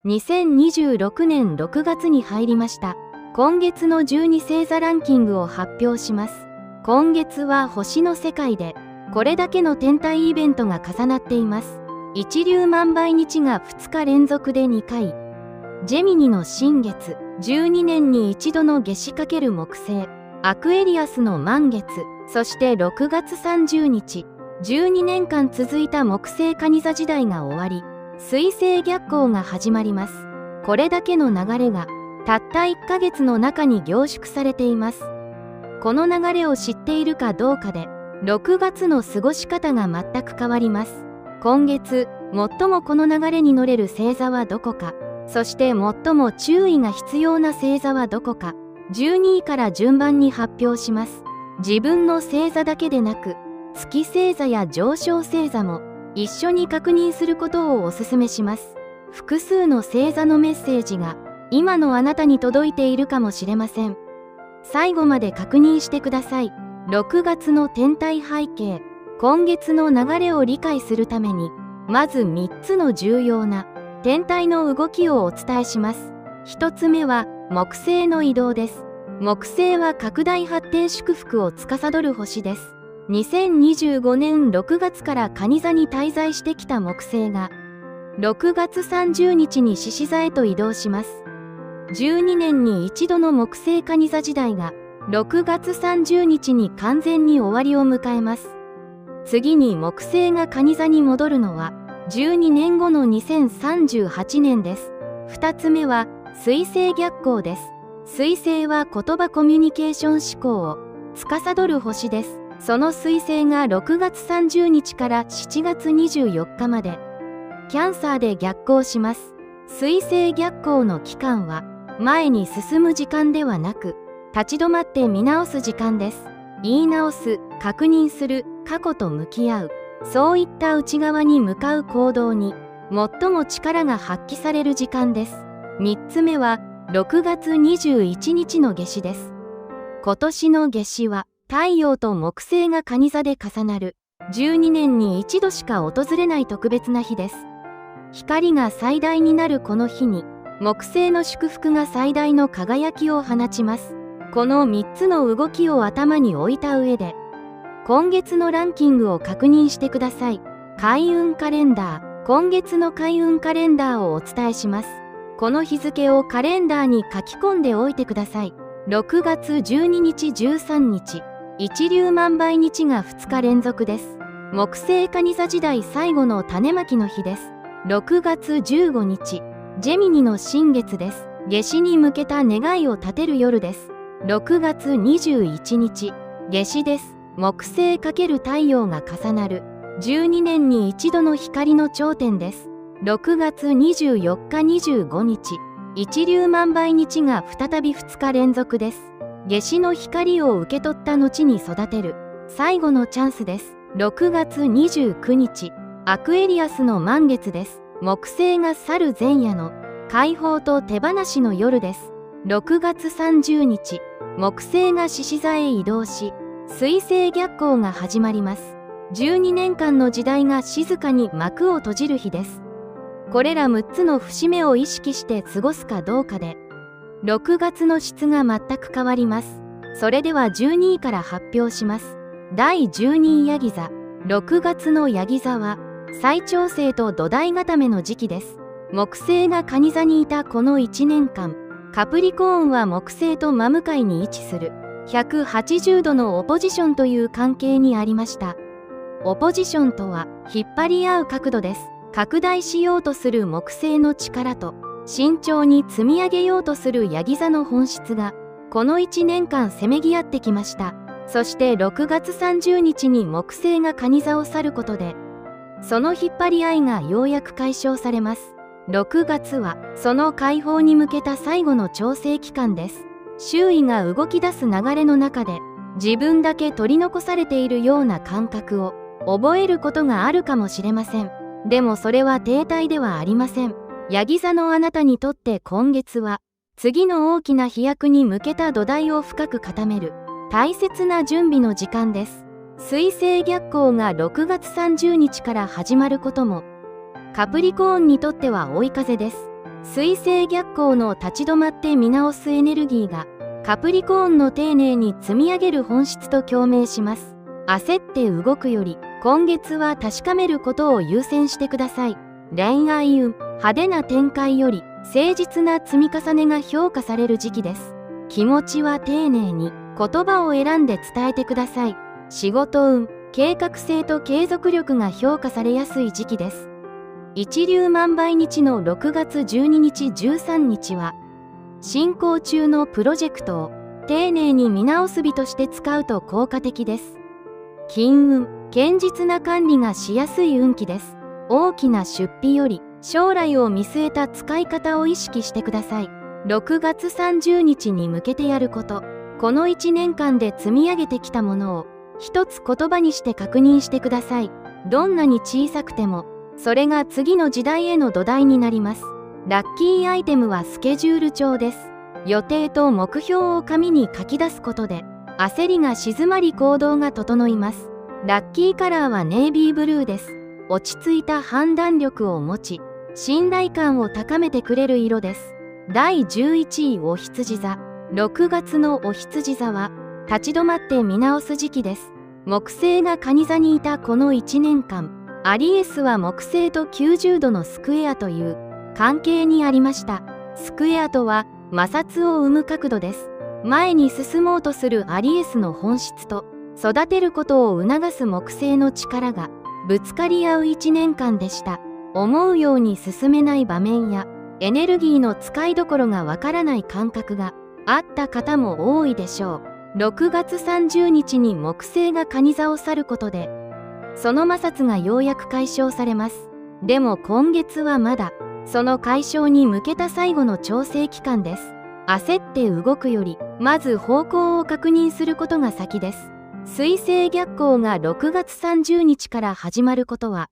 2026年6月に入りました。今月の12星座ランキングを発表します。今月は星の世界でこれだけの天体イベントが重なっています。一粒万倍日が2日連続で2回、ジェミニの新月、12年に一度の夏至×木星、アクエリアスの満月、そして6月30日、12年間続いた木星蟹座時代が終わり、水星逆行が始まります。これだけの流れがたった1ヶ月の中に凝縮されています。この流れを知っているかどうかで6月の過ごし方が全く変わります。今月最もこの流れに乗れる星座はどこか、そして最も注意が必要な星座はどこか、12位から順番に発表します。自分の星座だけでなく月星座や上昇星座も一緒に確認することをお勧めします。複数の星座のメッセージが今のあなたに届いているかもしれません。最後まで確認してください。6月の天体背景、今月の流れを理解するために、まず3つの重要な天体の動きをお伝えします。1つ目は木星の移動です。木星は拡大発展祝福を司る星です。2025年6月から蟹座に滞在してきた木星が6月30日に獅子座へと移動します。12年に一度の木星蟹座時代が6月30日に完全に終わりを迎えます。次に木星が蟹座に戻るのは12年後の2038年です。2つ目は水星逆行です。水星は言葉コミュニケーション思考を司る星です。その水星が6月30日から7月24日までキャンサーで逆行します。水星逆行の期間は前に進む時間ではなく、立ち止まって見直す時間です。言い直す、確認する、過去と向き合う、そういった内側に向かう行動に最も力が発揮される時間です。3つ目は6月21日の夏至です。今年の夏至は太陽と木星が蟹座で重なる12年に一度しか訪れない特別な日です。光が最大になるこの日に木星の祝福が最大の輝きを放ちます。この3つの動きを頭に置いた上で今月のランキングを確認してください。開運カレンダー、今月の開運カレンダーをお伝えします。この日付をカレンダーに書き込んでおいてください。6月12日13日、一粒万倍日が2日連続です。木星蟹座時代最後の種まきの日です。6月15日、ジェミニの新月です。夏至に向けた願いを立てる夜です。6月21日、夏至です。木星×太陽が重なる12年に一度の光の頂点です。6月24日25日、一粒万倍日が再び2日連続です。夏至の光を受け取った後に育てる最後のチャンスです。6月29日、アクエリアスの満月です。木星が去る前夜の解放と手放しの夜です。6月30日、木星が獅子座へ移動し、水星逆行が始まります。12年間の時代が静かに幕を閉じる日です。これら6つの節目を意識して過ごすかどうかで、6月の質が全く変わります。それでは12位から発表します。第12位ヤギ座。6月のヤギ座は、再調整と土台固めの時期です。木星が蟹座にいたこの1年間、カプリコーンは木星と真向かいに位置する180度のオポジションという関係にありました。オポジションとは引っ張り合う角度です。拡大しようとする木星の力と慎重に積み上げようとするヤギ座の本質がこの1年間せめぎ合ってきました。そして6月30日に木星が蟹座を去ることでその引っ張り合いがようやく解消されます。6月はその解放に向けた最後の調整期間です。周囲が動き出す流れの中で自分だけ取り残されているような感覚を覚えることがあるかもしれません。でもそれは停滞ではありません。ヤギ座のあなたにとって今月は次の大きな飛躍に向けた土台を深く固める大切な準備の時間です。水星逆行が6月30日から始まることもカプリコーンにとっては追い風です。水星逆行の立ち止まって見直すエネルギーがカプリコーンの丁寧に積み上げる本質と共鳴します。焦って動くより今月は確かめることを優先してください。恋愛運、派手な展開より誠実な積み重ねが評価される時期です。気持ちは丁寧に言葉を選んで伝えてください。仕事運、計画性と継続力が評価されやすい時期です。一粒万倍日の6月12日13日は進行中のプロジェクトを丁寧に見直す日として使うと効果的です。金運、堅実な管理がしやすい運気です。大きな出費より将来を見据えた使い方を意識してください。6月30日に向けてやること、この1年間で積み上げてきたものを一つ言葉にして確認してください。どんなに小さくてもそれが次の時代への土台になります。ラッキーアイテムはスケジュール帳です。予定と目標を紙に書き出すことで焦りが静まり行動が整います。ラッキーカラーはネイビーブルーです。落ち着いた判断力を持ち信頼感を高めてくれる色です。第11位お羊座。6月のお羊座は立ち止まって見直す時期です。木星が蟹座にいたこの1年間、アリエスは木星と90度のスクエアという関係にありました。スクエアとは摩擦を生む角度です。前に進もうとするアリエスの本質と育てることを促す木星の力がぶつかり合う1年間でした。思うように進めない場面やエネルギーの使いどころがわからない感覚があった方も多いでしょう。6月30日に木星が蟹座を去ることでその摩擦がようやく解消されます。でも今月はまだその解消に向けた最後の調整期間です。焦って動くよりまず方向を確認することが先です。水星逆行が6月30日から始まることは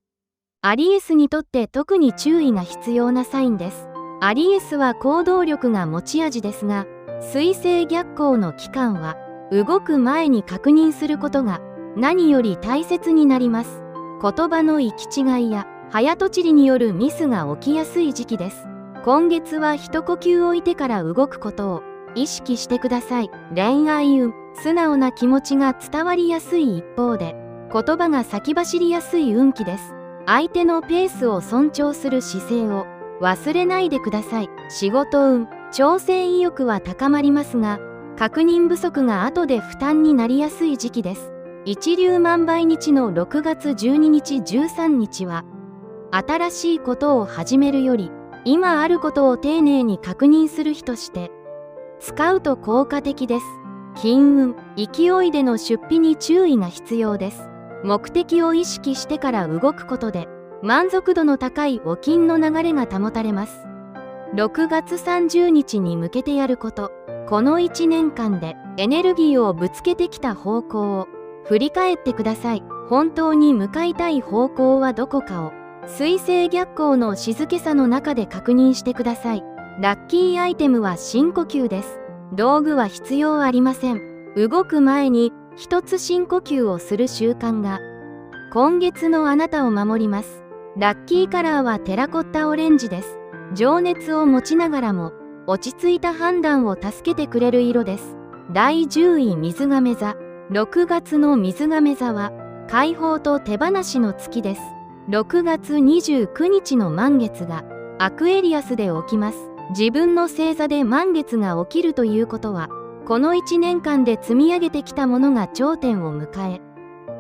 アリエスにとって特に注意が必要なサインです。アリエスは行動力が持ち味ですが、水星逆行の期間は動く前に確認することが何より大切になります。言葉の行き違いや早とちりによるミスが起きやすい時期です。今月は一呼吸置いてから動くことを意識してください。恋愛運、素直な気持ちが伝わりやすい一方で言葉が先走りやすい運気です。相手のペースを尊重する姿勢を忘れないでください。仕事運、挑戦意欲は高まりますが確認不足が後で負担になりやすい時期です。一粒万倍日の6月12日13日は新しいことを始めるより今あることを丁寧に確認する日として使うと効果的です。金運、勢いでの出費に注意が必要です。目的を意識してから動くことで満足度の高い募金の流れが保たれます。6月30日に向けてやること、この1年間でエネルギーをぶつけてきた方向を振り返ってください。本当に向かいたい方向はどこかを水星逆行の静けさの中で確認してください。ラッキーアイテムは深呼吸です。道具は必要ありません。動く前に一つ深呼吸をする習慣が今月のあなたを守ります。ラッキーカラーはテラコッタオレンジです。情熱を持ちながらも落ち着いた判断を助けてくれる色です。第10位水亀座。6月の水亀座は解放と手放しの月です。6月29日の満月がアクエリアスで起きます。自分の星座で満月が起きるということはこの1年間で積み上げてきたものが頂点を迎え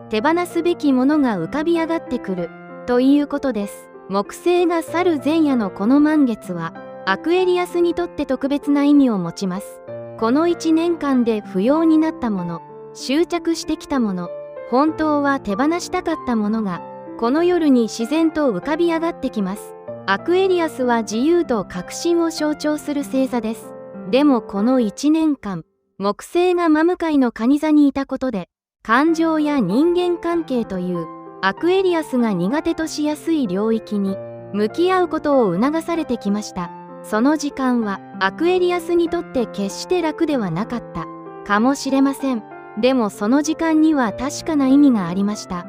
手放すべきものが浮かび上がってくるということです。木星が去る前夜のこの満月はアクエリアスにとって特別な意味を持ちます。この1年間で不要になったもの、執着してきたもの、本当は手放したかったものがこの夜に自然と浮かび上がってきます。アクエリアスは自由と革新を象徴する星座です。でもこの1年間、木星が真向かいの蟹座にいたことで感情や人間関係というアクエリアスが苦手としやすい領域に向き合うことを促されてきました。その時間はアクエリアスにとって決して楽ではなかったかもしれません。でもその時間には確かな意味がありました。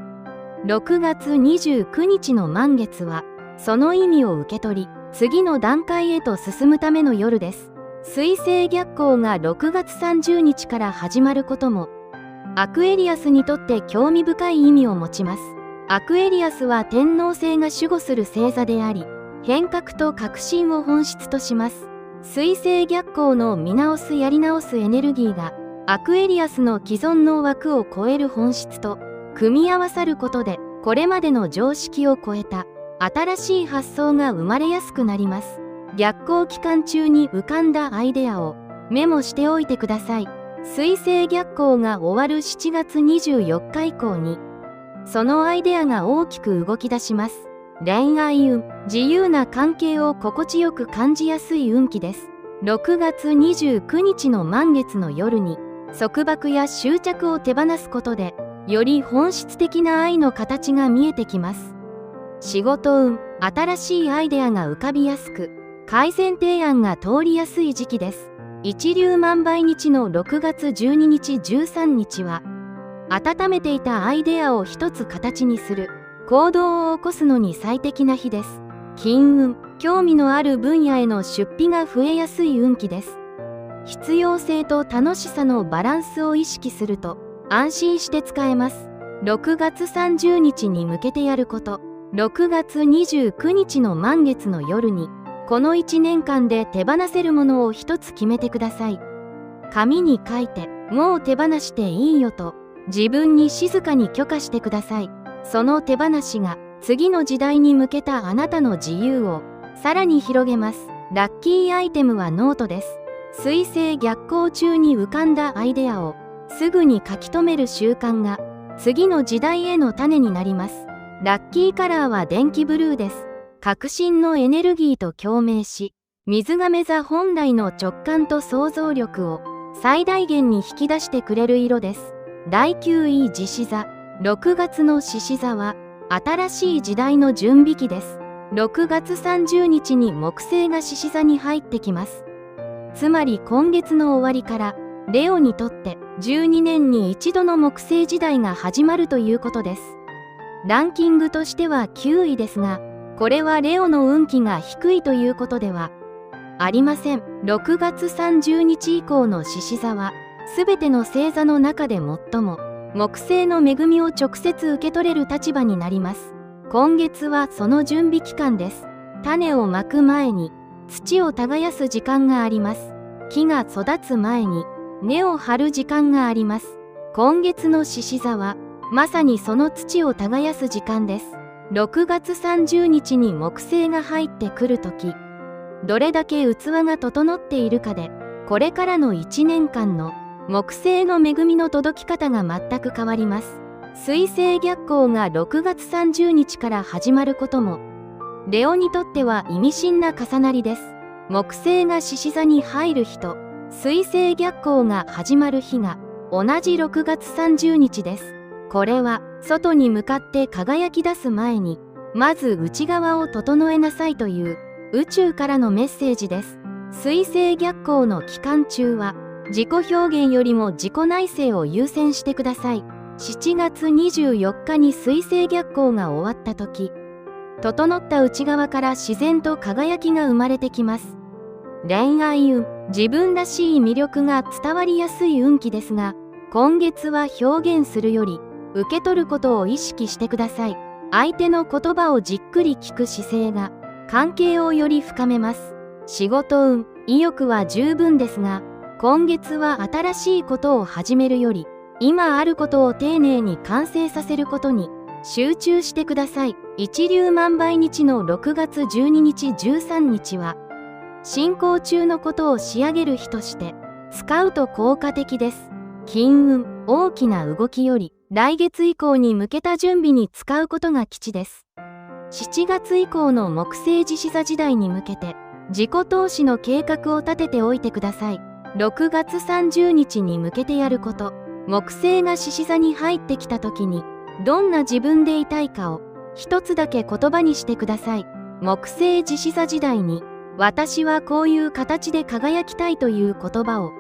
6月29日の満月はその意味を受け取り次の段階へと進むための夜です。水星逆行が6月30日から始まることも、アクエリアスにとって興味深い意味を持ちます。アクエリアスは天王星が守護する星座であり、変革と革新を本質とします。水星逆行の見直すやり直すエネルギーが、アクエリアスの既存の枠を超える本質と組み合わさることで、これまでの常識を超えた新しい発想が生まれやすくなります。逆行期間中に浮かんだアイデアをメモしておいてください。水星逆行が終わる7月24日以降に、そのアイデアが大きく動き出します。恋愛運、自由な関係を心地よく感じやすい運気です。6月29日の満月の夜に、束縛や執着を手放すことで、より本質的な愛の形が見えてきます。仕事運、新しいアイデアが浮かびやすく、改善提案が通りやすい時期です。一粒万倍日の6月12日13日は、温めていたアイデアを一つ形にする、行動を起こすのに最適な日です。金運、興味のある分野への出費が増えやすい運気です。必要性と楽しさのバランスを意識すると、安心して使えます。6月30日に向けてやること、6月29日の満月の夜に、この1年間で手放せるものを一つ決めてください。紙に書いて、もう手放していいよと、自分に静かに許可してください。その手放しが、次の時代に向けたあなたの自由を、さらに広げます。ラッキーアイテムはノートです。水星逆行中に浮かんだアイデアを、すぐに書き留める習慣が、次の時代への種になります。ラッキーカラーは電気ブルーです。革新のエネルギーと共鳴し、水亀座本来の直感と想像力を最大限に引き出してくれる色です。第9位獅子座。6月の獅子座は、新しい時代の準備期です。6月30日に木星が獅子座に入ってきます。つまり今月の終わりから、レオにとって12年に一度の木星時代が始まるということです。ランキングとしては9位ですが、これはレオの運気が低いということではありません。6月30日以降の獅子座は、すべての星座の中で最も、木星の恵みを直接受け取れる立場になります。今月はその準備期間です。種をまく前に、土を耕す時間があります。木が育つ前に、根を張る時間があります。今月の獅子座は、まさにその土を耕す時間です。6月30日に木星が入ってくるとき、どれだけ器が整っているかで、これからの1年間の木星の恵みの届き方が全く変わります。水星逆行が6月30日から始まることも、レオにとっては意味深な重なりです。木星が獅子座に入る日と、水星逆行が始まる日が同じ6月30日です。これは外に向かって輝き出す前に、まず内側を整えなさいという宇宙からのメッセージです。水星逆行の期間中は、自己表現よりも自己内省を優先してください。7月24日に水星逆行が終わった時、整った内側から自然と輝きが生まれてきます。恋愛運、自分らしい魅力が伝わりやすい運気ですが、今月は表現するより、受け取ることを意識してください。相手の言葉をじっくり聞く姿勢が関係をより深めます。仕事運、意欲は十分ですが、今月は新しいことを始めるより、今あることを丁寧に完成させることに集中してください。一粒万倍日の6月12日13日は、進行中のことを仕上げる日として使うと効果的です。金運、大きな動きより、来月以降に向けた準備に使うことが吉です。7月以降の木星獅子座時代に向けて、自己投資の計画を立てておいてください。6月30日に向けてやること、木星が獅子座に入ってきた時に、どんな自分でいたいかを一つだけ言葉にしてください。木星獅子座時代に、私はこういう形で輝きたいという言葉を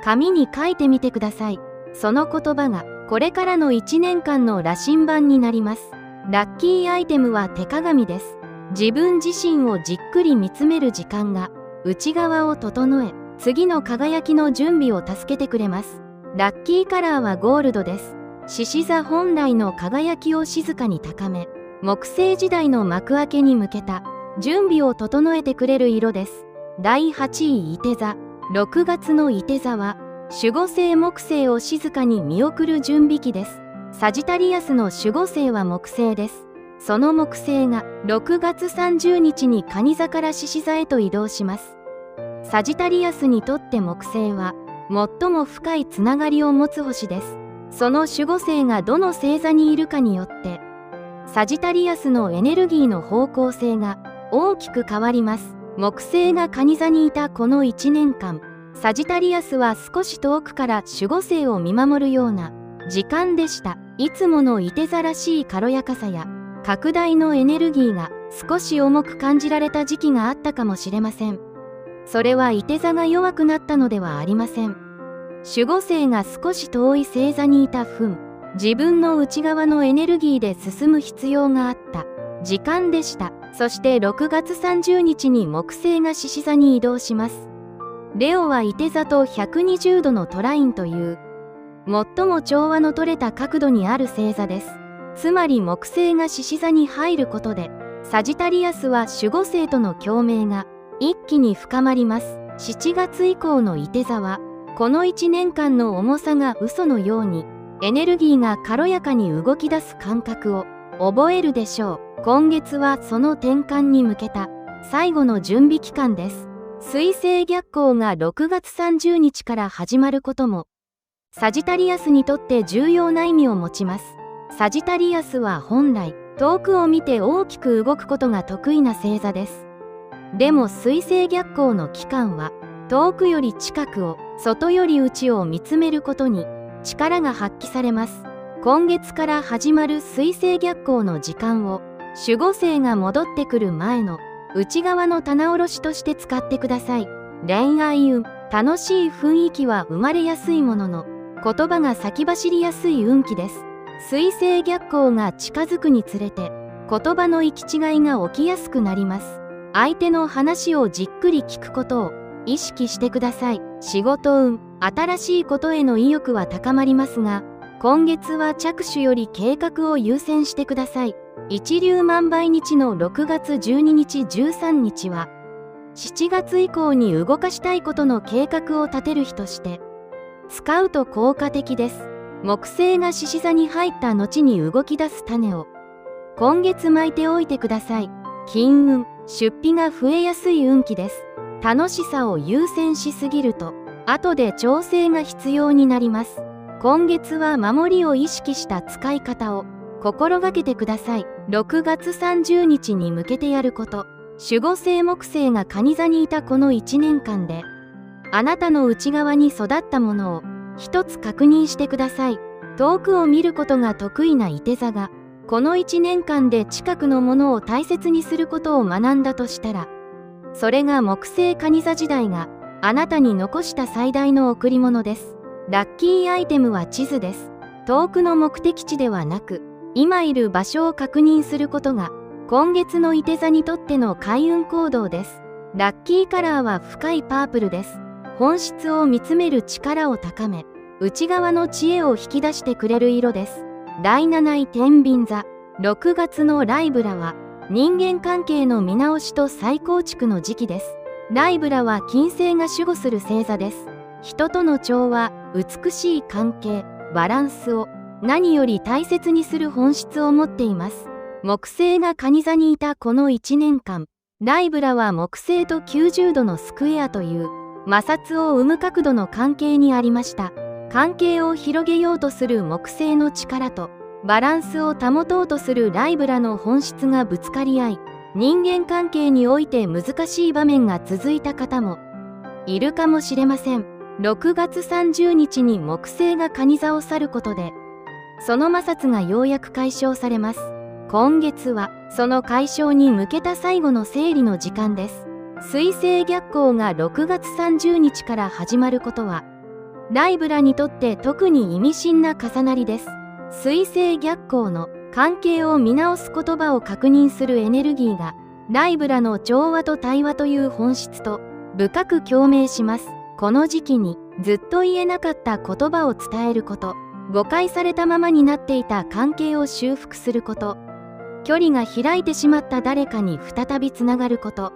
紙に書いてみてください。その言葉がこれからの1年間の羅針盤になります。ラッキーアイテムは手鏡です。自分自身をじっくり見つめる時間が内側を整え、次の輝きの準備を助けてくれます。ラッキーカラーはゴールドです。獅子座本来の輝きを静かに高め、木星時代の幕開けに向けた準備を整えてくれる色です。第8位いて座。6月のいて座は守護星木星を静かに見送る準備期です。サジタリアスの守護星は木星です。その木星が6月30日に蟹座から獅子座へと移動します。サジタリアスにとって木星は最も深いつながりを持つ星です。その守護星がどの星座にいるかによってサジタリアスのエネルギーの方向性が大きく変わります。木星が蟹座にいたこの1年間、サジタリアスは少し遠くから守護星を見守るような時間でした。いつものいて座らしい軽やかさや拡大のエネルギーが少し重く感じられた時期があったかもしれません。それはいて座が弱くなったのではありません。守護星が少し遠い星座にいた分、自分の内側のエネルギーで進む必要があった時間でした。そして6月30日に木星が獅子座に移動します。レオはいて座と120度のトラインという最も調和の取れた角度にある星座です。つまり木星が獅子座に入ることで、サジタリアスは守護星との共鳴が一気に深まります。7月以降のいて座は、この1年間の重さが嘘のように、エネルギーが軽やかに動き出す感覚を覚えるでしょう。今月はその転換に向けた最後の準備期間です。水星逆行が6月30日から始まることも、サジタリアスにとって重要な意味を持ちます。サジタリアスは本来、遠くを見て大きく動くことが得意な星座です。でも水星逆行の期間は、遠くより近くを、外より内を見つめることに力が発揮されます。今月から始まる水星逆行の時間を、守護星が戻ってくる前の内側の棚卸しとして使ってください。恋愛運、楽しい雰囲気は生まれやすいものの、言葉が先走りやすい運気です。水星逆行が近づくにつれて、言葉の行き違いが起きやすくなります。相手の話をじっくり聞くことを意識してください。仕事運、新しいことへの意欲は高まりますが、今月は着手より計画を優先してください。一粒万倍日の6月12日13日は、7月以降に動かしたいことの計画を立てる日として、使うと効果的です。木星が獅子座に入った後に動き出す種を、今月巻いておいてください。金運、出費が増えやすい運気です。楽しさを優先しすぎると、後で調整が必要になります。今月は守りを意識した使い方を心がけてください。6月30日に向けてやること。守護星木星が蟹座にいたこの1年間で、あなたの内側に育ったものを一つ確認してください。遠くを見ることが得意ないて座が、この1年間で近くのものを大切にすることを学んだとしたら、それが木星蟹座時代があなたに残した最大の贈り物です。ラッキーアイテムは地図です。遠くの目的地ではなく、今いる場所を確認することが、今月のいて座にとっての開運行動です。ラッキーカラーは深いパープルです。本質を見つめる力を高め、内側の知恵を引き出してくれる色です。第7位天秤座。6月のライブラは、人間関係の見直しと再構築の時期です。ライブラは金星が守護する星座です。人との調和、美しい関係、バランスを何より大切にする本質を持っています。木星が蟹座にいたこの1年間、ライブラは木星と90度のスクエアという摩擦を生む角度の関係にありました。関係を広げようとする木星の力とバランスを保とうとするライブラの本質がぶつかり合い、人間関係において難しい場面が続いた方もいるかもしれません。6月30日に木星が蟹座を去ることで、その摩擦がようやく解消されます。今月はその解消に向けた最後の整理の時間です。水星逆行が6月30日から始まることは、ライブラにとって特に意味深な重なりです。水星逆行の関係を見直す言葉を確認するエネルギーがライブラの調和と対話という本質と深く共鳴します。この時期にずっと言えなかった言葉を伝えること、誤解されたままになっていた関係を修復すること、距離が開いてしまった誰かに再びつながること、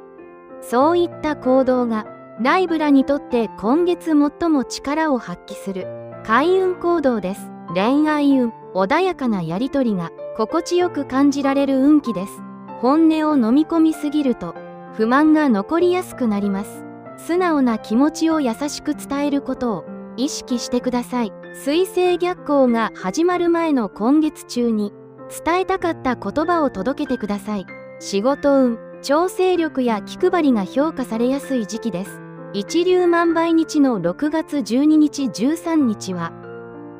そういった行動がライブラにとって今月最も力を発揮する開運行動です。恋愛運、穏やかなやりとりが心地よく感じられる運気です。本音を飲み込みすぎると不満が残りやすくなります。素直な気持ちを優しく伝えることを意識してください。水星逆行が始まる前の今月中に伝えたかった言葉を届けてください。仕事運、調整力や気配りが評価されやすい時期です。一粒万倍日の6月12日13日は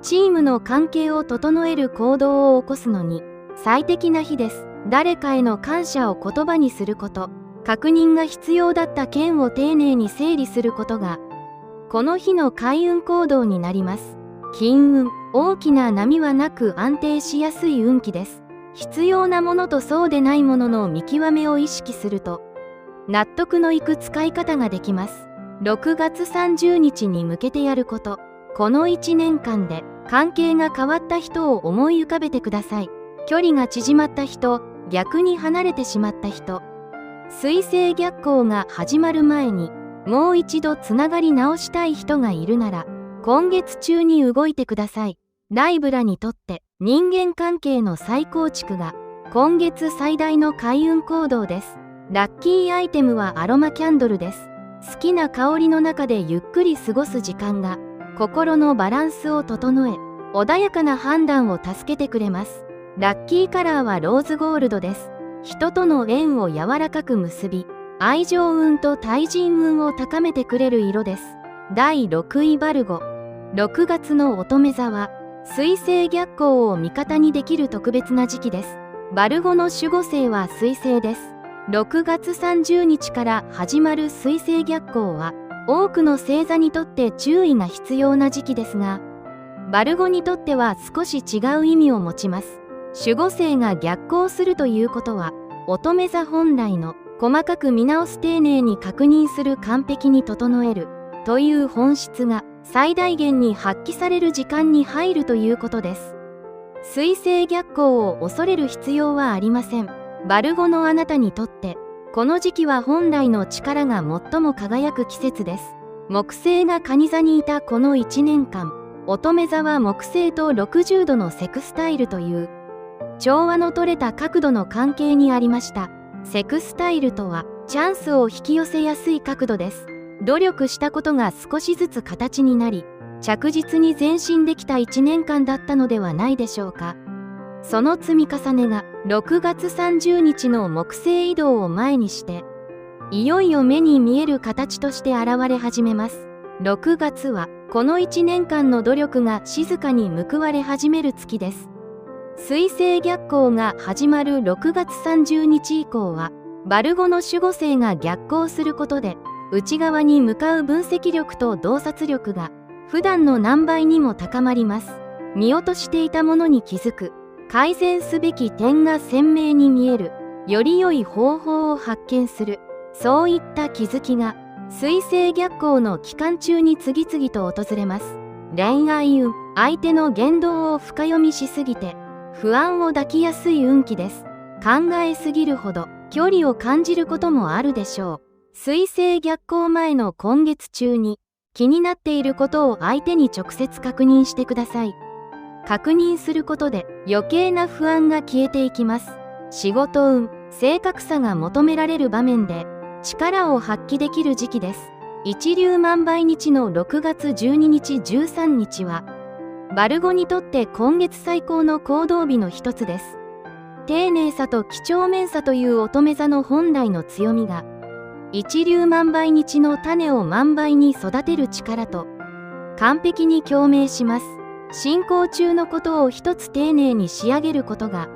チームの関係を整える行動を起こすのに最適な日です。誰かへの感謝を言葉にすること、確認が必要だった件を丁寧に整理することがこの日の開運行動になります。金運、大きな波はなく安定しやすい運気です。必要なものとそうでないものの見極めを意識すると納得のいく使い方ができます。6月30日に向けてやること、この1年間で関係が変わった人を思い浮かべてください。距離が縮まった人、逆に離れてしまった人、水星逆行が始まる前にもう一度つながり直したい人がいるなら今月中に動いてください。ライブラにとって人間関係の再構築が今月最大の開運行動です。ラッキーアイテムはアロマキャンドルです。好きな香りの中でゆっくり過ごす時間が心のバランスを整え、穏やかな判断を助けてくれます。ラッキーカラーはローズゴールドです。人との縁を柔らかく結び、愛情運と対人運を高めてくれる色です。第6位バルゴ。6月の乙女座は水星逆行を味方にできる特別な時期です。バルゴの守護星は水星です。6月30日から始まる水星逆行は多くの星座にとって注意が必要な時期ですが、バルゴにとっては少し違う意味を持ちます。守護星が逆行するということは、乙女座本来の細かく見直す、丁寧に確認する、完璧に整えるという本質が最大限に発揮される時間に入るということです。水星逆行を恐れる必要はありません。バルゴのあなたにとってこの時期は本来の力が最も輝く季節です。木星が蟹座にいたこの1年間、乙女座は木星と60度のセクスタイルという調和の取れた角度の関係にありました。セクスタイルとはチャンスを引き寄せやすい角度です。努力したことが少しずつ形になり、着実に前進できた1年間だったのではないでしょうか。その積み重ねが6月30日の木星移動を前にして、いよいよ目に見える形として現れ始めます。6月はこの1年間の努力が静かに報われ始める月です。水星逆行が始まる6月30日以降は、バルゴの守護星が逆行することで、内側に向かう分析力と洞察力が普段の何倍にも高まります。見落としていたものに気づく、改善すべき点が鮮明に見える、より良い方法を発見する、そういった気づきが水星逆行の期間中に次々と訪れます。恋愛運、相手の言動を深読みしすぎて不安を抱きやすい運気です。考えすぎるほど距離を感じることもあるでしょう。水星逆行前の今月中に気になっていることを相手に直接確認してください。確認することで余計な不安が消えていきます。仕事運、正確さが求められる場面で力を発揮できる時期です。一粒万倍日の6月12日13日はバルゴにとって今月最高の行動日の一つです。丁寧さと几帳面さという乙女座の本来の強みが一粒万倍日の種を万倍に育てる力と完璧に共鳴します。進行中のことを一つ丁寧に仕上げることが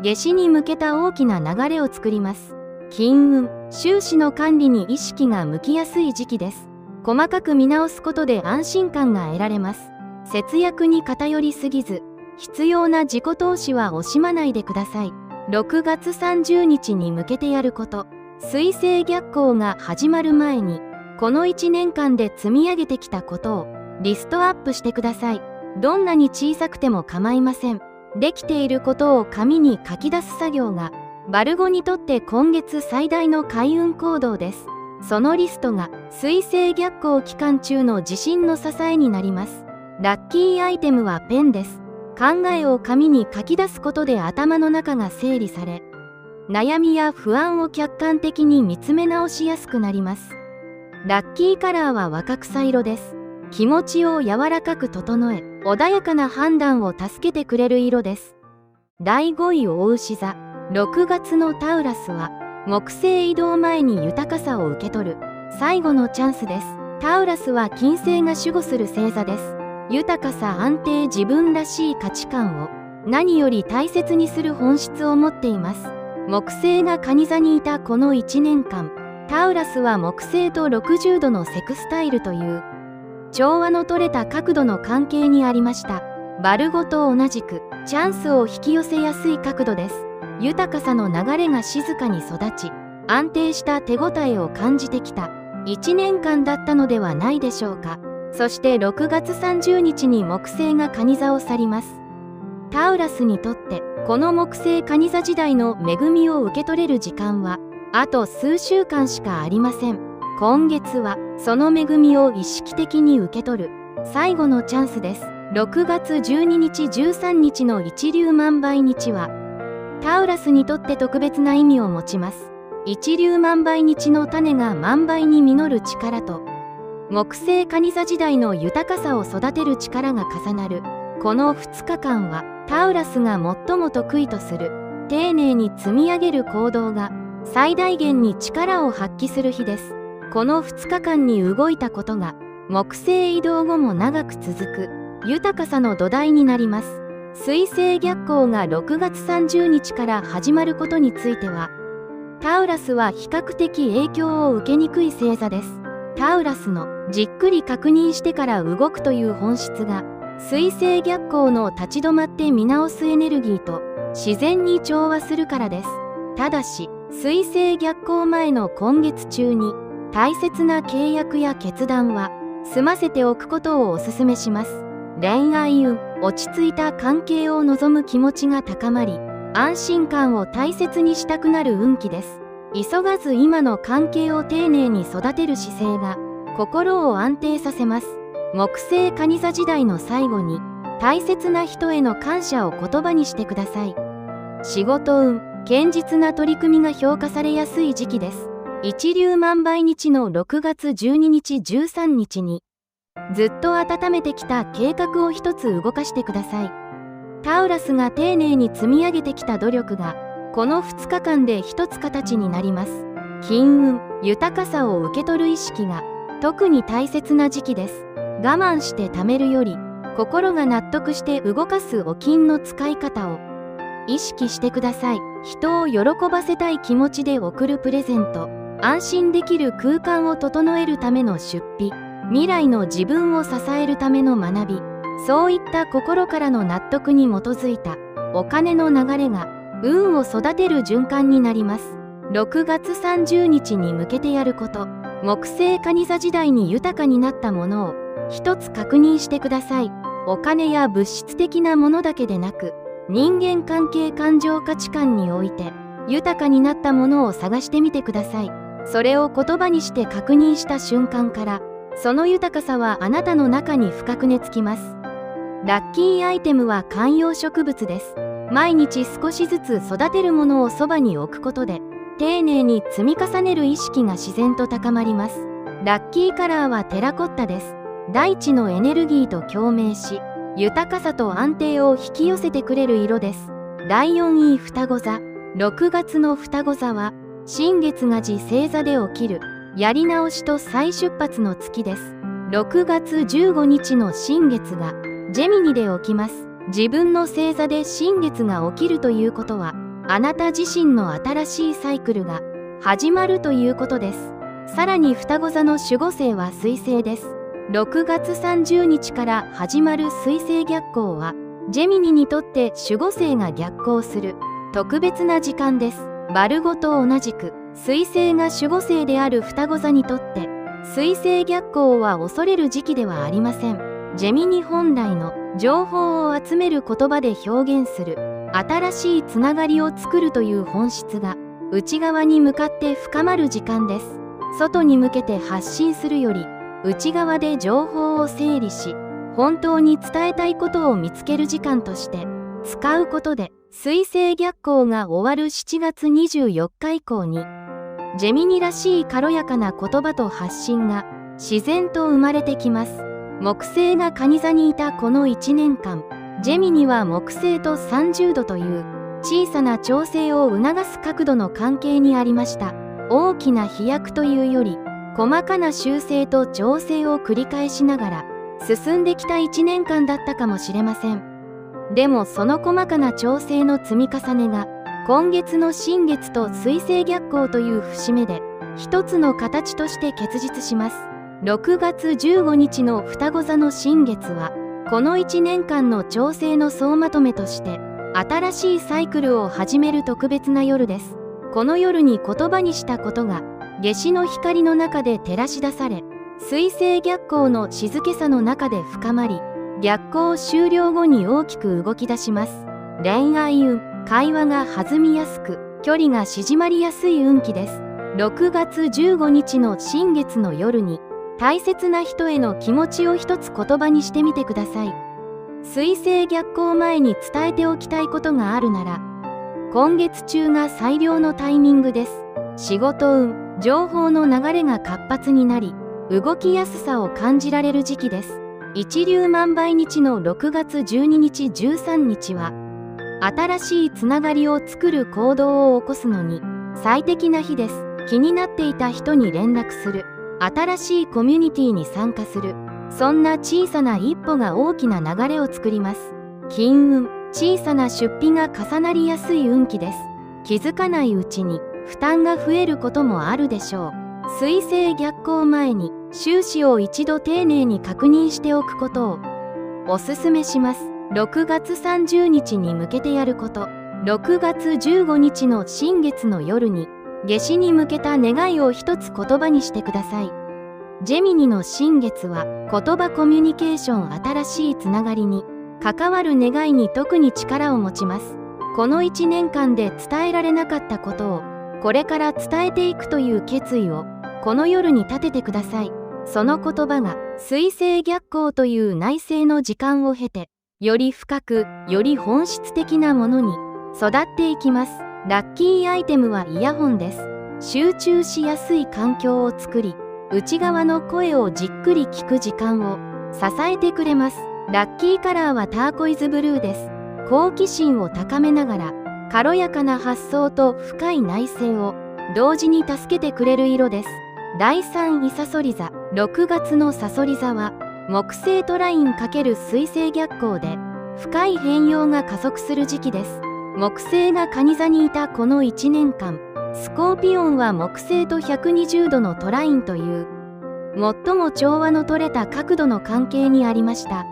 夏至に向けた大きな流れを作ります。金運、収支の管理に意識が向きやすい時期です。細かく見直すことで安心感が得られます。節約に偏りすぎず、必要な自己投資は惜しまないでください。6月30日に向けてやること。水星逆行が始まる前に、この1年間で積み上げてきたことをリストアップしてください。どんなに小さくても構いません。できていることを紙に書き出す作業が、バルゴにとって今月最大の開運行動です。そのリストが水星逆行期間中の自信の支えになります。ラッキーアイテムはペンです。考えを紙に書き出すことで頭の中が整理され、悩みや不安を客観的に見つめ直しやすくなります。ラッキーカラーは若草色です。気持ちを柔らかく整え、穏やかな判断を助けてくれる色です。第5位お牛座。6月のタウラスは、木星移動前に豊かさを受け取る最後のチャンスです。タウラスは金星が守護する星座です。豊かさ、安定、自分らしい価値観を何より大切にする本質を持っています。木星が蟹座にいたこの1年間、タウラスは木星と60度のセクスタイルという調和の取れた角度の関係にありました。バルゴと同じくチャンスを引き寄せやすい角度です。豊かさの流れが静かに育ち、安定した手応えを感じてきた1年間だったのではないでしょうか。そして6月30日に木星が蟹座を去ります。タウラスにとってこの木星蟹座時代の恵みを受け取れる時間はあと数週間しかありません。今月はその恵みを意識的に受け取る最後のチャンスです。6月12日13日の一粒万倍日はタウラスにとって特別な意味を持ちます。一粒万倍日の種が万倍に実る力と木星蟹座時代の豊かさを育てる力が重なるこの2日間はタウラスが最も得意とする丁寧に積み上げる行動が最大限に力を発揮する日です。この2日間に動いたことが木星移動後も長く続く豊かさの土台になります。水星逆行が6月30日から始まることについては、タウラスは比較的影響を受けにくい星座です。タウラスのじっくり確認してから動くという本質が、水星逆行の立ち止まって見直すエネルギーと自然に調和するからです。ただし、水星逆行前の今月中に、大切な契約や決断は済ませておくことをお勧めします。恋愛運、落ち着いた関係を望む気持ちが高まり、安心感を大切にしたくなる運気です。急がず今の関係を丁寧に育てる姿勢が心を安定させます。木星蟹座時代の最後に大切な人への感謝を言葉にしてください。仕事運、堅実な取り組みが評価されやすい時期です。一粒万倍日の6月12日13日にずっと温めてきた計画を一つ動かしてください。タウラスが丁寧に積み上げてきた努力がこの2日間で一つ形になります。金運、豊かさを受け取る意識が特に大切な時期です。我慢して貯めるより心が納得して動かすお金の使い方を意識してください。人を喜ばせたい気持ちで贈るプレゼント、安心できる空間を整えるための出費、未来の自分を支えるための学び、そういった心からの納得に基づいたお金の流れが運を育てる循環になります。6月30日に向けてやること、木星蟹座時代に豊かになったものを一つ確認してください。お金や物質的なものだけでなく、人間関係、感情、価値観において豊かになったものを探してみてください。それを言葉にして確認した瞬間から、その豊かさはあなたの中に深く根付きます。ラッキーアイテムは観葉植物です。毎日少しずつ育てるものをそばに置くことで、丁寧に積み重ねる意識が自然と高まります。ラッキーカラーはテラコッタです。大地のエネルギーと共鳴し、豊かさと安定を引き寄せてくれる色です。第4位双子座。6月の双子座は、新月が自星座で起きるやり直しと再出発の月です。6月15日の新月がジェミニで起きます。自分の星座で新月が起きるということは、あなた自身の新しいサイクルが始まるということです。さらに双子座の守護星は水星です。6月30日から始まる水星逆行は、ジェミニにとって守護星が逆行する特別な時間です。バルゴと同じく水星が守護星である双子座にとって水星逆行は恐れる時期ではありません。ジェミニ本来の情報を集める言葉で表現する新しいつながりを作るという本質が内側に向かって深まる時間です。外に向けて発信するより内側で情報を整理し本当に伝えたいことを見つける時間として使うことで水星逆行が終わる7月24日以降にジェミニらしい軽やかな言葉と発信が自然と生まれてきます。木星が蟹座にいたこの1年間、ジェミニは木星と30度という小さな調整を促す角度の関係にありました。大きな飛躍というより細かな修正と調整を繰り返しながら進んできた1年間だったかもしれません。でもその細かな調整の積み重ねが今月の新月と水星逆行という節目で一つの形として結実します。6月15日の双子座の新月はこの1年間の調整の総まとめとして新しいサイクルを始める特別な夜です。この夜に言葉にしたことが夏至の光の中で照らし出され水星逆行の静けさの中で深まり逆行終了後に大きく動き出します。恋愛運、会話が弾みやすく距離が縮まりやすい運気です。6月15日の新月の夜に大切な人への気持ちを一つ言葉にしてみてください。水星逆行前に伝えておきたいことがあるなら今月中が最良のタイミングです。仕事運、情報の流れが活発になり動きやすさを感じられる時期です。一粒万倍日の6月12日13日は新しいつながりを作る行動を起こすのに最適な日です。気になっていた人に連絡する、新しいコミュニティに参加する、そんな小さな一歩が大きな流れを作ります。金運、小さな出費が重なりやすい運気です。気づかないうちに負担が増えることもあるでしょう。水星逆行前に収支を一度丁寧に確認しておくことをおすすめします。6月30日に向けてやること。6月15日の新月の夜に夏至に向けた願いを一つ言葉にしてください。ジェミニの新月は言葉コミュニケーション、新しいつながりに関わる願いに特に力を持ちます。この1年間で伝えられなかったことをこれから伝えていくという決意をこの夜に立ててください。その言葉が水星逆行という内省の時間を経てより深くより本質的なものに育っていきます。ラッキーアイテムはイヤホンです。集中しやすい環境を作り内側の声をじっくり聞く時間を支えてくれます。ラッキーカラーはターコイズブルーです。好奇心を高めながら軽やかな発想と深い内省を同時に助けてくれる色です。第3位さそり座。6月のさそり座は木星トライン×水星逆行で深い変容が加速する時期です。木星が蟹座にいたこの1年間、スコーピオンは木星と120度のトラインという最も調和の取れた角度の関係にありました。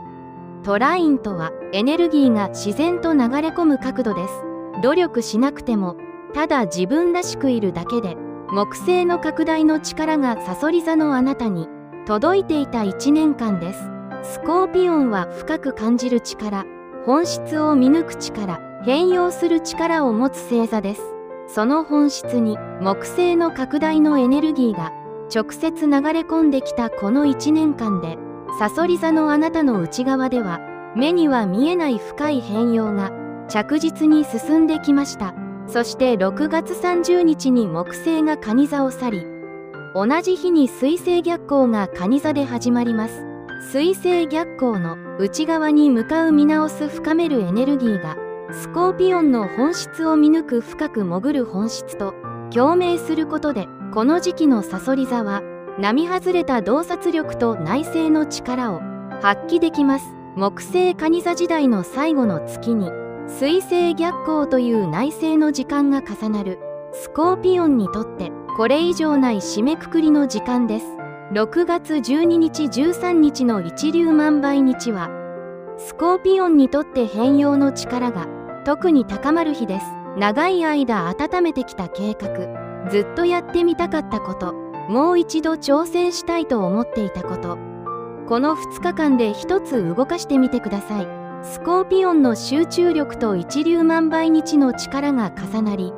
トラインとはエネルギーが自然と流れ込む角度です。努力しなくてもただ自分らしくいるだけで木星の拡大の力がさそり座のあなたに届いていた1年間です。スコーピオンは深く感じる力、本質を見抜く力、変容する力を持つ星座です。その本質に木星の拡大のエネルギーが直接流れ込んできたこの1年間で、さそり座のあなたの内側では目には見えない深い変容が着実に進んできました。そして6月30日に木星が蟹座を去り、同じ日に水星逆行が蟹座で始まります。水星逆行の内側に向かう見直す深めるエネルギーがスコーピオンの本質を見抜く深く潜る本質と共鳴することで、この時期のさそり座は並外れた洞察力と内省の力を発揮できます。木星蟹座時代の最後の月に水星逆行という内省の時間が重なるスコーピオンにとってこれ以上ない締めくくりの時間です。6月12日13日の一粒万倍日はスコーピオンにとって変容の力が特に高まる日です。長い間温めてきた計画、ずっとやってみたかったこと、もう一度挑戦したいと思っていたこと。この2日間で一つ動かしてみてください。スコーピオンの集中力と一粒万倍日の力が重なり、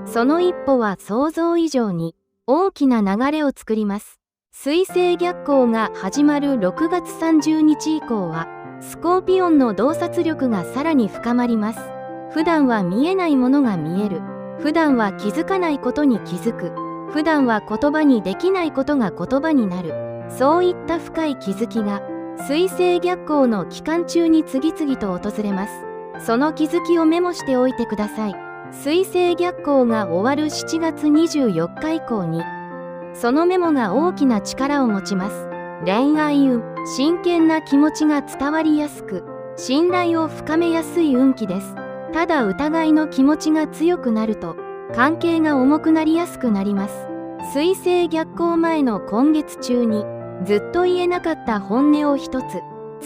その一歩は想像以上に大きな流れを作ります。水星逆行が始まる6月30日以降は、スコーピオンの洞察力がさらに深まります。普段は見えないものが見える。普段は気づかないことに気づく。普段は言葉にできないことが言葉になる。そういった深い気づきが、水星逆行の期間中に次々と訪れます。その気づきをメモしておいてください。水星逆行が終わる7月24日以降に、そのメモが大きな力を持ちます。恋愛運、真剣な気持ちが伝わりやすく、信頼を深めやすい運気です。ただ疑いの気持ちが強くなると、関係が重くなりやすくなります。水星逆行前の今月中に、ずっと言えなかった本音を一つ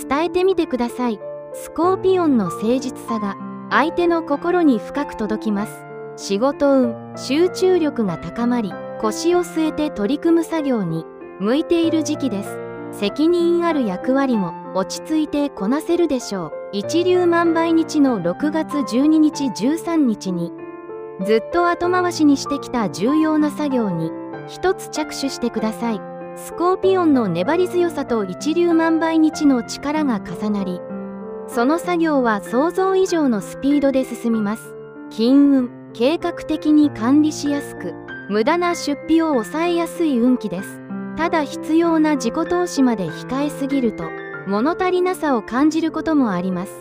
伝えてみてください。スコーピオンの誠実さが相手の心に深く届きます。仕事運、集中力が高まり、腰を据えて取り組む作業に向いている時期です。責任ある役割も落ち着いてこなせるでしょう。一粒万倍日の6月12日13日に、ずっと後回しにしてきた重要な作業に一つ着手してください。スコーピオンの粘り強さと一粒万倍日の力が重なり、その作業は想像以上のスピードで進みます。金運、計画的に管理しやすく、無駄な出費を抑えやすい運気です。ただ必要な自己投資まで控えすぎると、物足りなさを感じることもあります。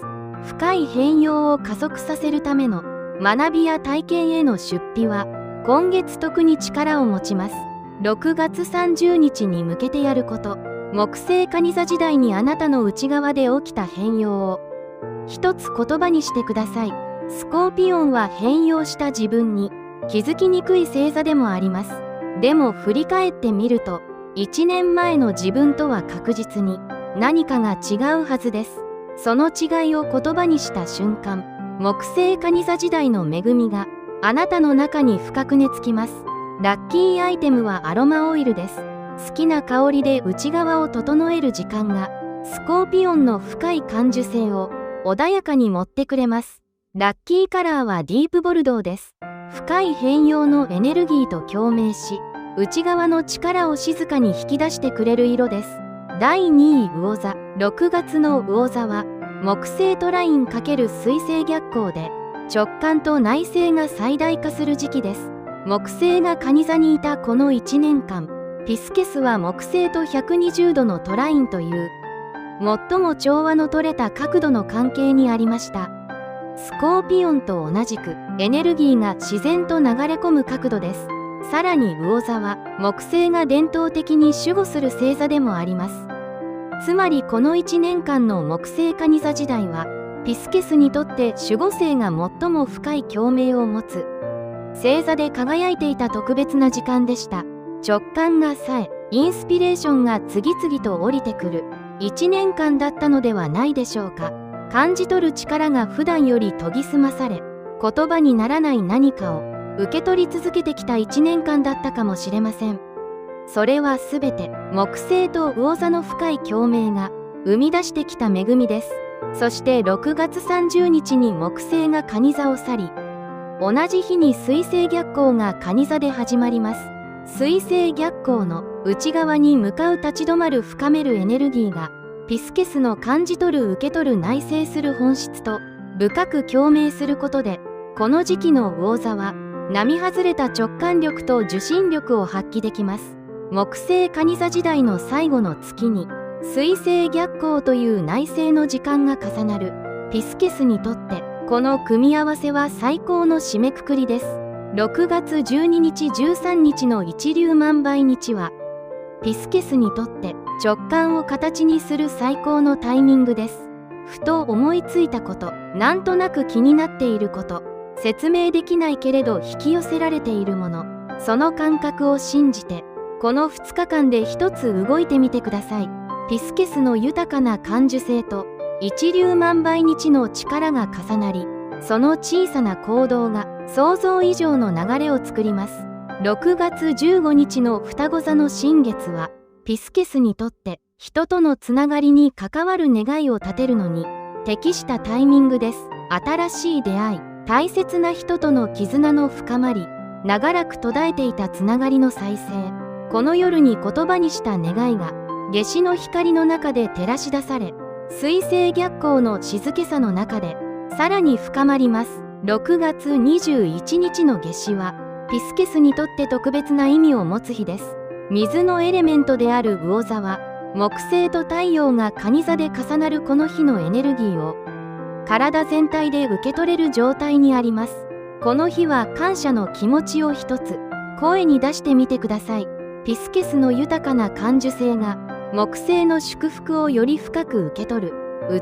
深い変容を加速させるための学びや体験への出費は、今月特に力を持ちます。6月30日に向けてやること。木星蟹座時代にあなたの内側で起きた変容を一つ言葉にしてください。スコーピオンは変容した自分に気づきにくい星座でもあります。でも振り返ってみると、1年前の自分とは確実に何かが違うはずです。その違いを言葉にした瞬間、木星蟹座時代の恵みがあなたの中に深く根付きます。ラッキーアイテムはアロマオイルです。好きな香りで内側を整える時間が、スコーピオンの深い感受性を穏やかに持ってくれます。ラッキーカラーはディープボルドーです。深い変容のエネルギーと共鳴し、内側の力を静かに引き出してくれる色です。第2位魚座。6月の魚座は、木星トライン×水星逆行で、直感と内省が最大化する時期です。木星が蟹座にいたこの1年間、ピスケスは木星と120度のトラインという、最も調和の取れた角度の関係にありました。スコーピオンと同じく、エネルギーが自然と流れ込む角度です。さらに魚座は、木星が伝統的に守護する星座でもあります。つまりこの1年間の木星蟹座時代は、ピスケスにとって守護星が最も深い共鳴を持つ、星座で輝いていた特別な時間でした。直感が冴え、インスピレーションが次々と降りてくる1年間だったのではないでしょうか。感じ取る力が普段より研ぎ澄まされ、言葉にならない何かを受け取り続けてきた1年間だったかもしれません。それはすべて木星と魚座の深い共鳴が生み出してきた恵みです。そして6月30日に木星が蟹座を去り、同じ日に水星逆行が蟹座で始まります。水星逆行の内側に向かう立ち止まる深めるエネルギーが、ピスケスの感じ取る受け取る内省する本質と深く共鳴することで、この時期の魚座は並外れた直感力と受信力を発揮できます。木星蟹座時代の最後の月に水星逆行という内省の時間が重なるピスケスにとって、この組み合わせは最高の締めくくりです。6月12日13日の一粒万倍日は、ピスケスにとって直感を形にする最高のタイミングです。ふと思いついたこと、なんとなく気になっていること、説明できないけれど引き寄せられているもの、その感覚を信じて、この2日間で一つ動いてみてください。ピスケスの豊かな感受性と一粒万倍日の力が重なり、その小さな行動が想像以上の流れを作ります。6月15日の双子座の新月は、ピスケスにとって人とのつながりに関わる願いを立てるのに適したタイミングです。新しい出会い、大切な人との絆の深まり、長らく途絶えていたつながりの再生、この夜に言葉にした願いが夏至の光の中で照らし出され、水星逆行の静けさの中でさらに深まります。6月21日の夏至はピスケスにとって特別な意味を持つ日です。水のエレメントである魚座は木星と太陽が蟹座で重なるこの日のエネルギーを体全体で受け取れる状態にあります。この日は感謝の気持ちを一つ声に出してみてください。ピスケスの豊かな感受性が木星の祝福をより深く受け取る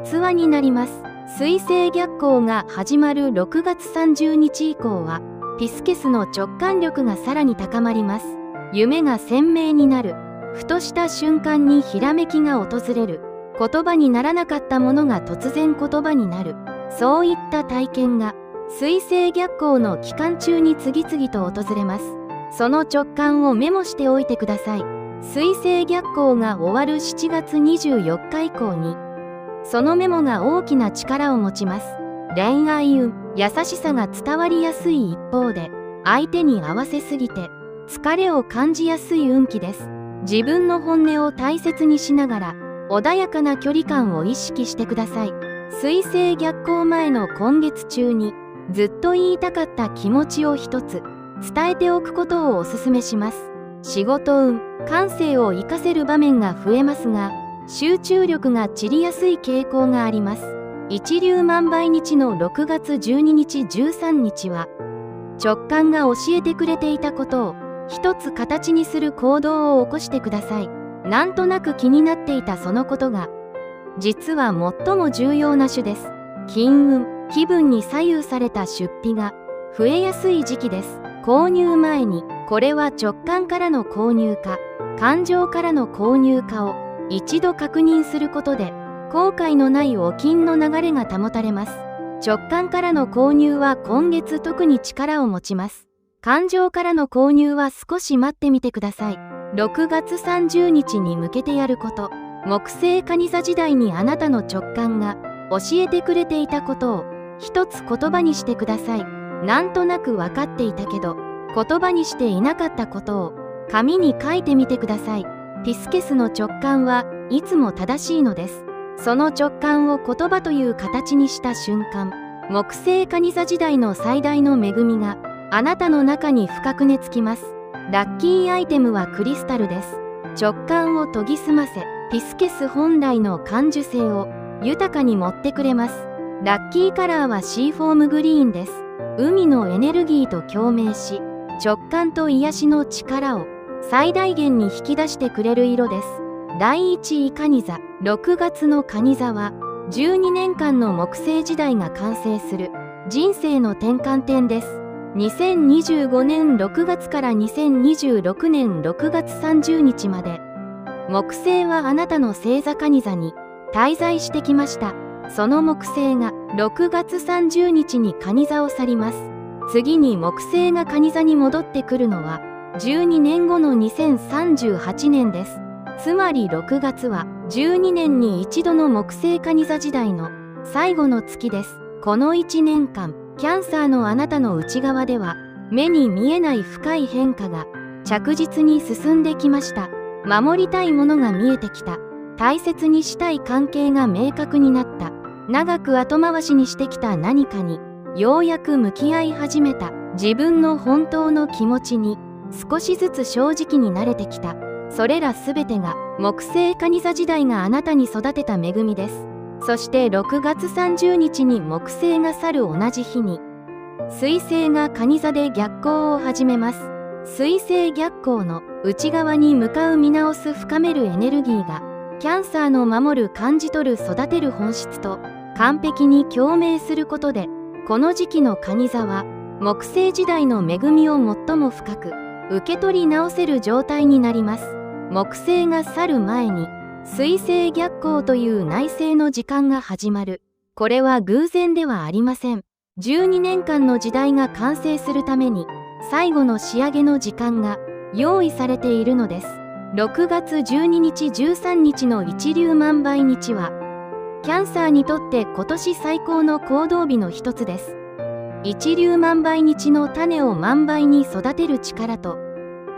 器になります。水星逆行が始まる6月30日以降はピスケスの直感力がさらに高まります。夢が鮮明になる。ふとした瞬間にひらめきが訪れる。言葉にならなかったものが突然言葉になる。そういった体験が水星逆行の期間中に次々と訪れます。その直感をメモしておいてください。水星逆行が終わる7月24日以降にそのメモが大きな力を持ちます。恋愛運、優しさが伝わりやすい一方で相手に合わせすぎて疲れを感じやすい運気です。自分の本音を大切にしながら穏やかな距離感を意識してください。水星逆行前の今月中にずっと言いたかった気持ちを一つ伝えておくことをお勧めします。仕事運、感性を活かせる場面が増えますが、集中力が散りやすい傾向があります。一粒万倍日の6月12日13日は直感が教えてくれていたことを一つ形にする行動を起こしてください。なんとなく気になっていたそのことが実は最も重要な種です。金運、気分に左右された出費が増えやすい時期です。購入前にこれは直感からの購入か感情からの購入かを一度確認することで後悔のないお金の流れが保たれます。直感からの購入は今月特に力を持ちます。感情からの購入は少し待ってみてください。6月30日に向けてやること、木星蟹座時代にあなたの直感が教えてくれていたことを一つ言葉にしてください。なんとなく分かっていたけど言葉にしていなかったことを紙に書いてみてください。ピスケスの直感はいつも正しいのです。その直感を言葉という形にした瞬間、木星蟹座時代の最大の恵みがあなたの中に深く根付きます。ラッキーアイテムはクリスタルです。直感を研ぎ澄ませ、ピスケス本来の感受性を豊かに持ってくれます。ラッキーカラーはシーフォームグリーンです。海のエネルギーと共鳴し、直感と癒しの力を最大限に引き出してくれる色です。第一位蟹座、6月の蟹座は12年間の木星時代が完成する人生の転換点です。2025年6月から2026年6月30日まで木星はあなたの星座蟹座に滞在してきました。その木星が6月30日に蟹座を去ります。次に木星が蟹座に戻ってくるのは12年後の2038年です。つまり6月は12年に一度の木星蟹座時代の最後の月です。この1年間、キャンサーのあなたの内側では目に見えない深い変化が着実に進んできました。守りたいものが見えてきた。大切にしたい関係が明確になった。長く後回しにしてきた何かにようやく向き合い始めた。自分の本当の気持ちに少しずつ正直になれてきた。それらすべてが木星蟹座時代があなたに育てた恵みです。そして6月30日に木星が去る同じ日に水星が蟹座で逆行を始めます。水星逆行の内側に向かう見直す深めるエネルギーがキャンサーの守る感じ取る育てる本質と完璧に共鳴することで、この時期の蟹座は木星時代の恵みを最も深く受け取り直せる状態になります。木星が去る前に水星逆行という内省の時間が始まる。これは偶然ではありません。12年間の時代が完成するために最後の仕上げの時間が用意されているのです。6月12日13日の一粒万倍日はキャンサーにとって今年最高の行動日の一つです。一粒万倍日の種を万倍に育てる力と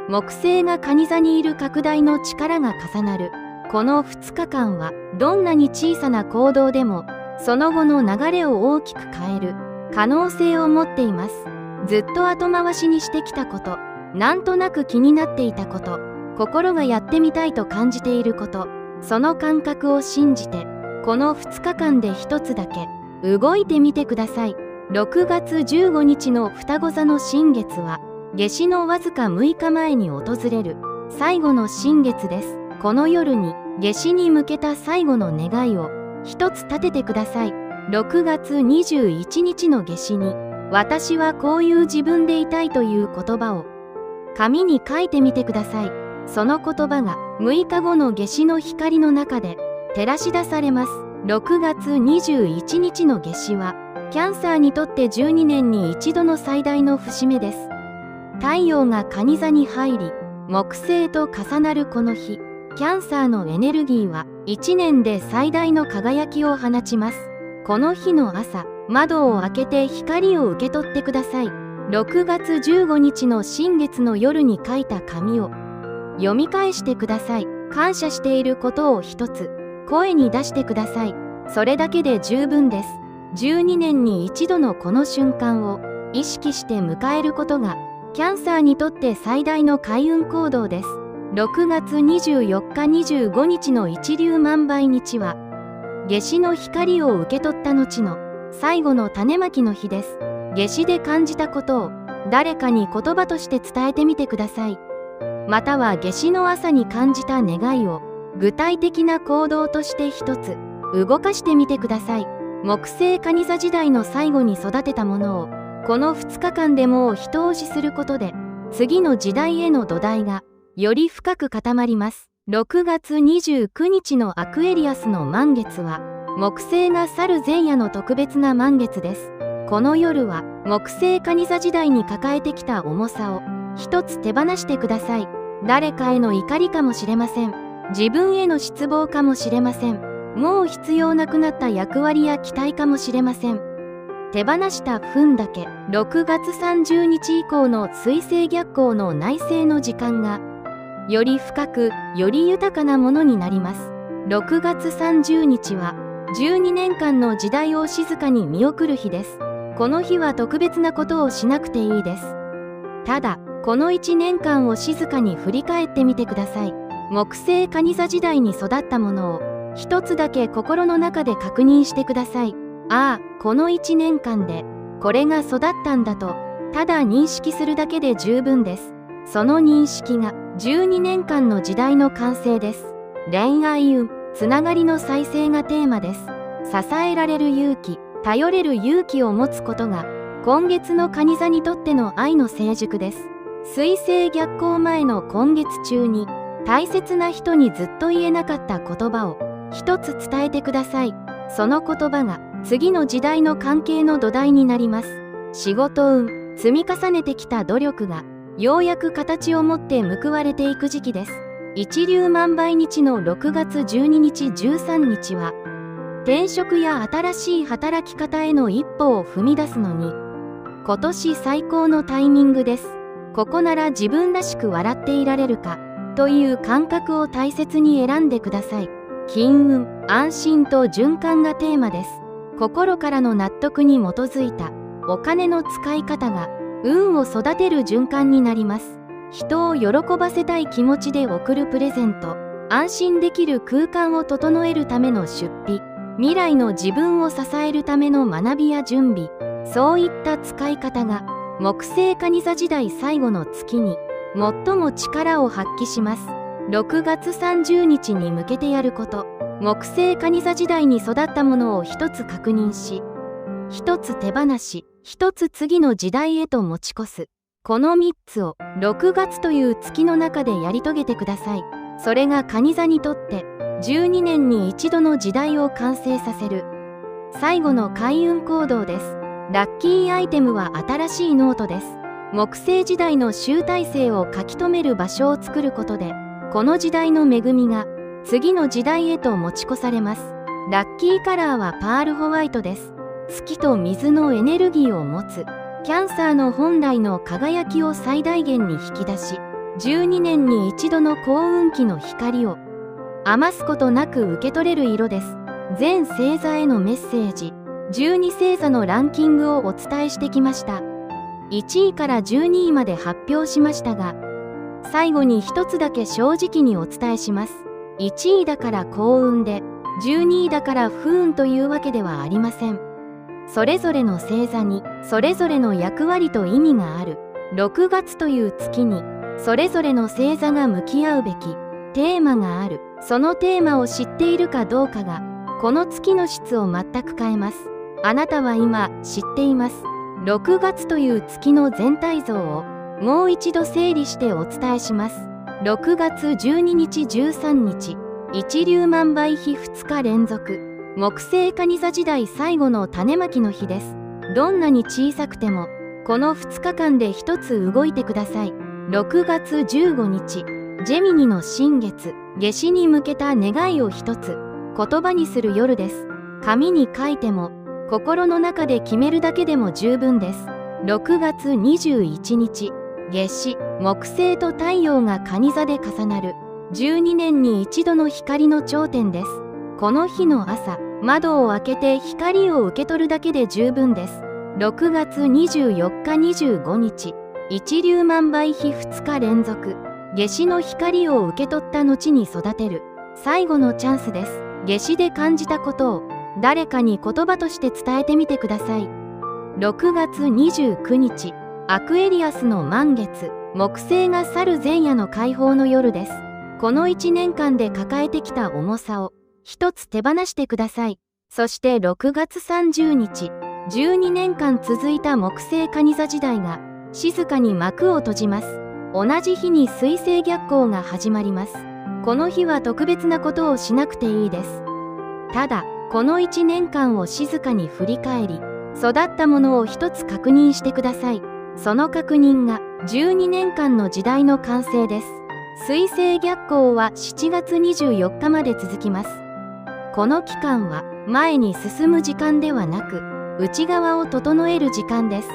木星が蟹座にいる拡大の力が重なるこの2日間はどんなに小さな行動でもその後の流れを大きく変える可能性を持っています。ずっと後回しにしてきたこと、なんとなく気になっていたこと、心がやってみたいと感じていること、その感覚を信じてこの2日間で一つだけ動いてみてください。6月15日の双子座の新月は夏至のわずか6日前に訪れる最後の新月です。この夜に夏至に向けた最後の願いを一つ立ててください。6月21日の夏至に私はこういう自分でいたいという言葉を紙に書いてみてください。その言葉が6日後の夏至の光の中で照らし出されます。6月21日の夏至はキャンサーにとって12年に一度の最大の節目です。太陽が蟹座に入り木星と重なるこの日、キャンサーのエネルギーは1年で最大の輝きを放ちます。この日の朝、窓を開けて光を受け取ってください。6月15日の新月の夜に書いた紙を読み返してください。感謝していることを一つ声に出してください。それだけで十分です。12年に一度のこの瞬間を意識して迎えることがキャンサーにとって最大の開運行動です。6月24日25日の一粒万倍日は夏至の光を受け取った後の最後の種まきの日です。夏至で感じたことを誰かに言葉として伝えてみてください。または夏至の朝に感じた願いを具体的な行動として一つ動かしてみてください。木星蟹座時代の最後に育てたものをこの2日間でもう一押しすることで次の時代への土台がより深く固まります。6月29日のアクエリアスの満月は木星が去る前夜の特別な満月です。この夜は木星蟹座時代に抱えてきた重さを一つ手放してください。誰かへの怒りかもしれません。自分への失望かもしれません。もう必要なくなった役割や期待かもしれません。手放した分だけ6月30日以降の水星逆行の内省の時間がより深くより豊かなものになります。6月30日は12年間の時代を静かに見送る日です。この日は特別なことをしなくていいです。ただこの1年間を静かに振り返ってみてください。木星蟹座時代に育ったものを一つだけ心の中で確認してください。ああ、この1年間でこれが育ったんだとただ認識するだけで十分です。その認識が12年間の時代の完成です。恋愛運、つながりの再生がテーマです。支えられる勇気、頼れる勇気を持つことが今月の蟹座にとっての愛の成熟です。水星逆行前の今月中に大切な人にずっと言えなかった言葉を一つ伝えてください。その言葉が次の時代の関係の土台になります。仕事運、積み重ねてきた努力がようやく形を持って報われていく時期です。一粒万倍日の6月12日13日は転職や新しい働き方への一歩を踏み出すのに今年最高のタイミングです。ここなら自分らしく笑っていられるかという感覚を大切に選んでください。金運、安心と循環がテーマです。心からの納得に基づいたお金の使い方が運を育てる循環になります。人を喜ばせたい気持ちで贈るプレゼント、安心できる空間を整えるための出費、未来の自分を支えるための学びや準備、そういった使い方が木星蟹座時代最後の月に最も力を発揮します。6月30日に向けてやること、木星蟹座時代に育ったものを一つ確認し、一つ手放し、一つ次の時代へと持ち越す。この3つを6月という月の中でやり遂げてください。それが蟹座にとって12年に一度の時代を完成させる最後の開運行動です。ラッキーアイテムは新しいノートです。木星時代の集大成を書き留める場所を作ることで、この時代の恵みが次の時代へと持ち越されます。ラッキーカラーはパールホワイトです。月と水のエネルギーを持つキャンサーの本来の輝きを最大限に引き出し、12年に一度の幸運期の光を余すことなく受け取れる色です。全星座へのメッセージ、12星座のランキングをお伝えしてきました。1位から12位まで発表しましたが、最後に一つだけ正直にお伝えします。1位だから幸運で、12位だから不運というわけではありません。それぞれの星座にそれぞれの役割と意味がある。6月という月にそれぞれの星座が向き合うべきテーマがある。そのテーマを知っているかどうかがこの月の質を全く変えます。あなたは今知っています。6月という月の全体像をもう一度整理してお伝えします。6月12日13日、一粒万倍日2日連続、木星蟹座時代最後の種まきの日です。どんなに小さくてもこの2日間で一つ動いてください。6月15日、ジェミニの新月、夏至に向けた願いを一つ言葉にする夜です。紙に書いても心の中で決めるだけでも十分です。6月21日、夏至、木星と太陽が蟹座で重なる12年に一度の光の頂点です。この日の朝、窓を開けて光を受け取るだけで十分です。6月24日25日、一粒万倍日2日連続、夏至の光を受け取った後に育てる最後のチャンスです。夏至で感じたことを誰かに言葉として伝えてみてください。6月29日、アクエリアスの満月、木星が去る前夜の解放の夜です。この1年間で抱えてきた重さを一つ手放してください。そして6月30日、12年間続いた木星蟹座時代が静かに幕を閉じます。同じ日に水星逆行が始まります。この日は特別なことをしなくていいです。ただ、この1年間を静かに振り返り、育ったものを一つ確認してください。その確認が12年間の時代の完成です。水星逆行は7月24日まで続きます。この期間は前に進む時間ではなく、内側を整える時間です。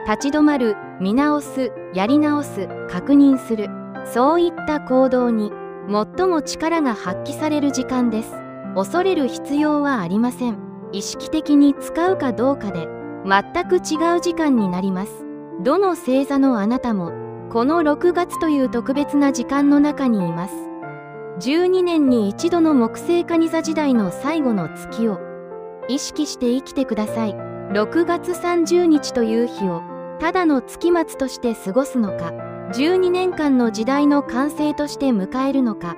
立ち止まる、見直す、やり直す、確認する、そういった行動に最も力が発揮される時間です。恐れる必要はありません。意識的に使うかどうかで全く違う時間になります。どの星座のあなたもこの6月という特別な時間の中にいます。12年に一度の木星蟹座時代の最後の月を意識して生きてください。6月30日という日をただの月末として過ごすのか、12年間の時代の完成として迎えるのか、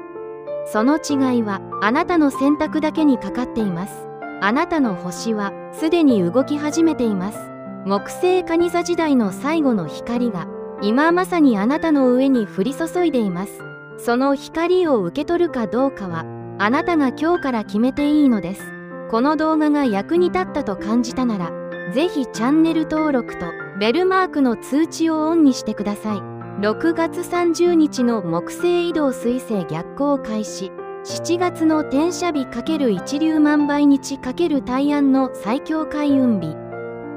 その違いはあなたの選択だけにかかっています。あなたの星はすでに動き始めています。木星蟹座時代の最後の光が今まさにあなたの上に降り注いでいます。その光を受け取るかどうかはあなたが今日から決めていいのです。この動画が役に立ったと感じたなら、ぜひチャンネル登録とベルマークの通知をオンにしてください。6月30日の木星移動水星逆行開始。7月の転写日×一粒万倍日×大安の最強開運日。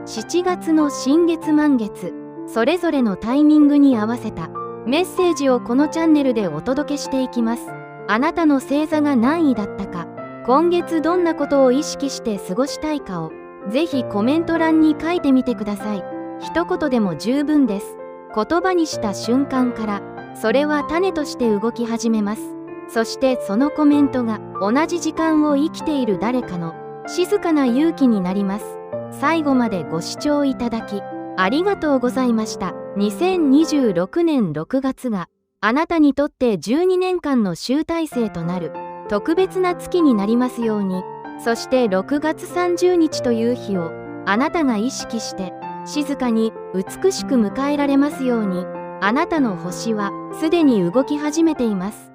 7月の新月満月。それぞれのタイミングに合わせたメッセージをこのチャンネルでお届けしていきます。あなたの星座が何位だったか、今月どんなことを意識して過ごしたいかをぜひコメント欄に書いてみてください。一言でも十分です。言葉にした瞬間からそれは種として動き始めます。そしてそのコメントが同じ時間を生きている誰かの静かな勇気になります。最後までご視聴いただきありがとうございました。2026年6月があなたにとって12年間の集大成となる特別な月になりますように。そして6月30日という日をあなたが意識して静かに美しく迎えられますように。あなたの星はすでに動き始めています。